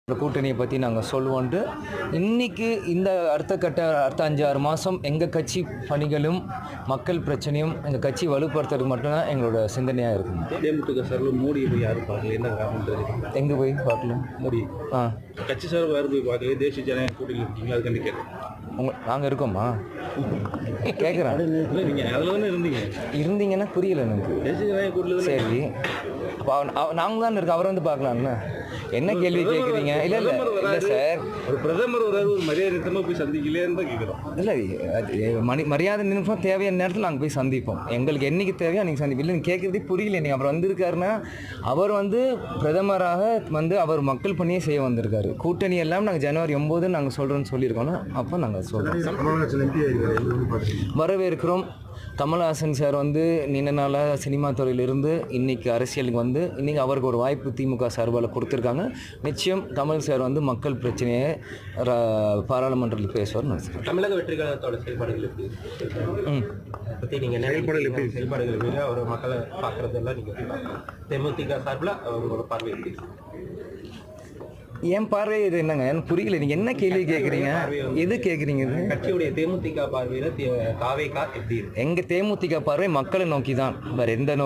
இந்த கூட்டணியை பற்றி நாங்கள் சொல்லுவோன்ட்டு இன்றைக்கி இந்த அடுத்த 5-6 மாதம் எங்கள் கட்சி பணிகளும் மக்கள் பிரச்சனையும் எங்கள் கட்சி வலுப்படுத்துறதுக்கு மட்டும்தான் எங்களோட சிந்தனையாக இருக்கும். தேமுதிக சார்பில் மோடியை போய் யாரும் பார்க்கல, என்ன காரணம்? எங்கே போய் பார்க்கலாம்? மோடி கட்சி சார்பில் யாரும் போய் பார்க்கல, தேசிய ஜனநாயக கூட்டணி இருக்கீங்களா? அதுக்காண்டி கேட்குறேன். நாங்கள் இருக்கோமா கேட்குறேன். நீங்கள் அதில் தானே இருந்தீங்கன்னா புரியல எனக்கு. தேசிய ஜனநாயக கூட்டணி சரி, அப்போ நாங்கள் தான் இருக்கோம், அவரை வந்து பார்க்கலாம்ல. என்ன கேள்வி கேட்குறீங்க? இல்லை இல்லை இல்லை சார், ஒரு பிரதமர் ஒரு மரியாதை நிமித்தமாக போய் சந்திக்கலேன்னு தான் கேட்குறோம். இல்லை அது மரியாதை நிமிஷம் தேவையான நேரத்தில் நாங்கள் போய் சந்திப்போம். எங்களுக்கு என்னைக்கு தேவையோ அன்றைக்கி சந்திப்போம். இல்லை நீங்கள் கேட்குறதே புரியல. நீங்கள் அப்புறம் வந்திருக்காருன்னா அவர் வந்து பிரதமராக வந்து அவர் மக்கள் பணியே செய்ய வந்திருக்காரு. கூட்டணி எல்லாம் நாங்கள் ஜனவரி 9 நாங்கள் சொல்கிறோன்னு சொல்லியிருக்கோன்னா அப்போ நாங்கள் சொல்கிறோம். வரவேற்கிறோம். கமல்ஹாசன் சார் வந்து நீண்ட நாளாக சினிமா துறையிலிருந்து இன்றைக்கி அரசியலுக்கு வந்து இன்றைக்கி அவருக்கு ஒரு வாய்ப்பு திமுக சார்பால் கொடுத்துருக்காங்க. நிச்சயம் கமல் சார் வந்து மக்கள் பிரச்சனையை பாராளுமன்றத்தில் பேசுவார் நினைக்கிறேன். தமிழக வெற்றி கழகத்தோட செயல்பாடுகள் எப்படி பற்றி நீங்கள் செயல்பாடுகள் எப்படி அவர் மக்களை பார்க்குறதெல்லாம் நீங்கள் தேமுதிக சார்பில் அவங்களோட பார்வை எப்படி? என் பார்வை இது என்னங்க எனக்கு புரியல. நீங்கள் என்ன கேள்வி கேட்குறீங்க? எது கேட்குறீங்க? கட்சியுடைய தேமுதிக பார்வையில் தாவேகா எப்படி? எங்கள் தேமுதிக பார்வை மக்களை நோக்கி தான், வேறு எந்த